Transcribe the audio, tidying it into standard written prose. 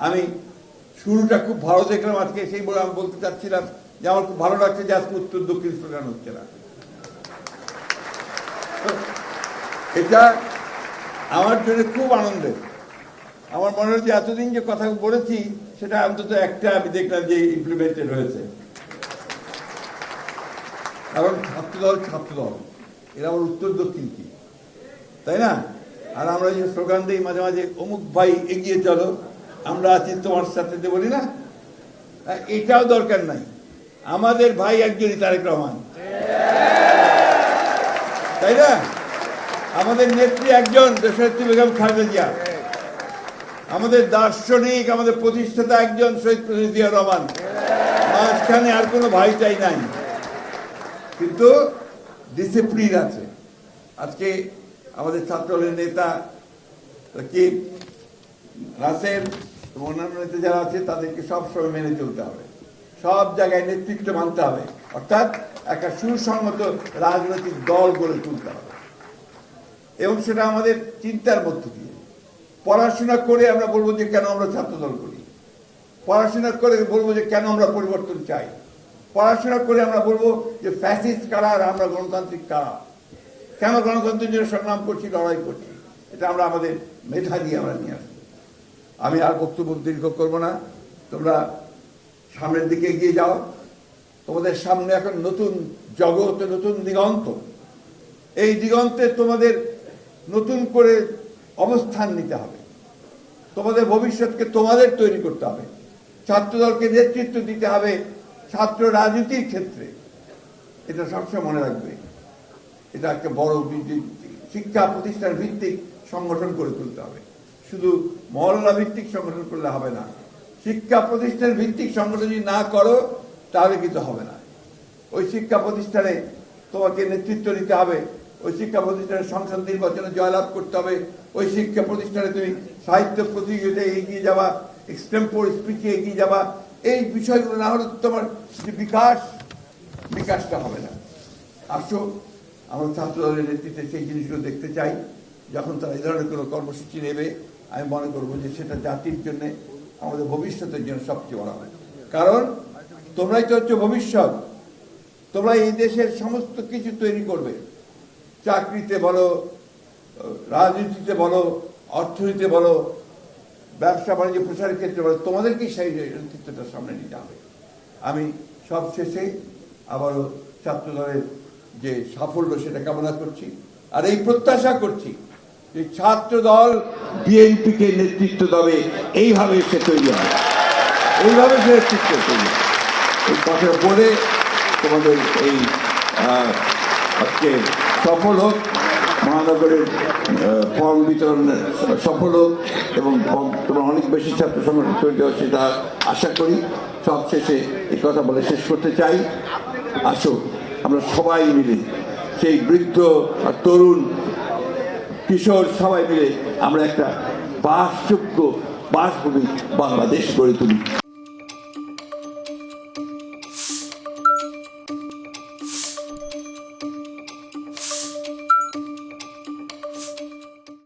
আমি শুরুটা খুব ভালো দেখলাম আজকে, সেই বলে আমি বলতে চাচ্ছিলাম যে আমার খুব ভালো লাগছে যে আজকে উত্তর দক্ষিণ স্লোগান হচ্ছে না। এটা আমার জন্য খুব আনন্দের। আমার মনে হয় যে এতদিন যে কথা বলেছি সেটা অন্তত একটা আমি দেখলাম যে ইমপ্লিমেন্টেড হয়েছে। কারণ ছাত্রদল এরা আমার উত্তর দক্ষিণ কি, তাই না? আর আমরা যে স্লোগান দিই মাঝে মাঝে, অমুক ভাই এগিয়ে চলো, আমরা আছি তোমার সাথে, বলি না? এটাও দরকার নাই, আমাদের ভাই একজনই তারেক রহমান, তাই না? আমাদের নেত্রী একজন, দেশনেত্রী বেগম খালেদা জিয়া। আমাদের দার্শনিক, আমাদের প্রতিষ্ঠাতা একজন, শহীদ প্রেসিডেন্ট জিয়া রহমান। মাঝখানে আর কোনো ভাই চাই নাই, কিন্তু ডিসিপ্লিন আছে। আজকে আমাদের ছাত্রদলের নেতা কি রাসেল, অন্যান্য নেতা যারা আছে তাদেরকে সবসময় মেনে চলতে হবে, সব জায়গায় নেতৃত্ব মানতে হবে, অর্থাৎ একটা সুসংগত রাজনৈতিক দল গড়ে তুলতে হবে। এবং সেটা আমাদের চিন্তার মধ্য দিয়ে। পড়াশোনা করে আমরা বলবো যে কেন আমরা ছাত্রদল করি, পড়াশোনা করে বলবো যে কেন আমরা পরিবর্তন চাই, পড়াশোনা করে আমরা বলবো যে ফ্যাসিস্ট কারা আর আমরা গণতান্ত্রিক কারা, কেন গণতন্ত্রের জন্য সংগ্রাম করছি, লড়াই করছি। এটা আমরা আমাদের মেধা দিয়ে আমরা নিয়ে আসবো। আমি আর বক্তব্য দীর্ঘ করবো না, তোমরা সামনের দিকে এগিয়ে যাও। তোমাদের সামনে এখন নতুন জগৎ, নতুন দিগন্ত। এই দিগন্তে তোমাদের নতুন করে অবস্থান নিতে হবে, তোমাদের ভবিষ্যৎকে তোমাদের তৈরি করতে হবে, ছাত্রদলকে নেতৃত্ব দিতে হবে ছাত্র রাজনীতির ক্ষেত্রে। এটা সবসময় মনে রাখবে। এটা একটা বড় শিক্ষা প্রতিষ্ঠান ভিত্তিক সংগঠন করে তুলতে হবে, শুধু মহল্লা ভিত্তিক সংগঠন করলে হবে না। শিক্ষা প্রতিষ্ঠান ভিত্তিক সংগঠন যদি না করো তাহলে কিন্তু হবে না। ওই শিক্ষা প্রতিষ্ঠানে তোমাকে নেতৃত্ব নিতে হবে, ওই শিক্ষা প্রতিষ্ঠানের সংসদ নির্বাচনে জয়লাভ করতে হবে, ওই শিক্ষা প্রতিষ্ঠানে তুমি সাহিত্য প্রতিযোগিতায় এগিয়ে যাওয়া, এক্সটেম্পোর স্পিচে এগিয়ে যাওয়া। এই বিষয়গুলো না হলে তোমার যে বিকাশটা হবে না। আসো, আমরা ছাত্রদলের নেতৃত্বে সেই জিনিসগুলো দেখতে চাই। যখন তারা এই ধরনের কোনো কর্মসূচি নেবে, আমি মনে করবো যে সেটা জাতির জন্য, আমাদের ভবিষ্যতের জন্য সবচেয়ে বড় হয়। কারণ তোমরাই তো হচ্ছে ভবিষ্যৎ, তোমরা এই দেশের সমস্ত কিছু তৈরি করবে। চাকরিতে বলো, রাজনীতিতে বলো, অর্থনীতিতে বলো, ব্যবসা বাণিজ্য প্রসারের ক্ষেত্রে বলো, তোমাদেরকেই সেই নেতৃত্বটা সামনে নিতে হবে। আমি সব শেষে আবারও ছাত্রদলের যে সাফল্য সেটা কামনা করছি, আর এই প্রত্যাশা করছি যে ছাত্রদল বিএনপিকে নেতৃত্ব দেবে, এইভাবে সে তৈরি হবে, এইভাবে সে নেতৃত্ব তৈরি হবে। এই কথা বলে তোমাদের এই আজকে সফল হোক, মহানগরের ফর্ম বিতরণ সফল হোক এবং তোমার অনেক বেশি ছাত্র সংগঠন তৈরি হয় সেটা আশা করি। সব শেষে এই কথা বলে শেষ করতে চাই, আসো আমরা সবাই মিলে, সেই বৃদ্ধ আর তরুণ, কিশোর, সবাই মিলে আমরা একটা বাসযোগ্য বাসভূমি বাংলাদেশ গড়ে তুলি।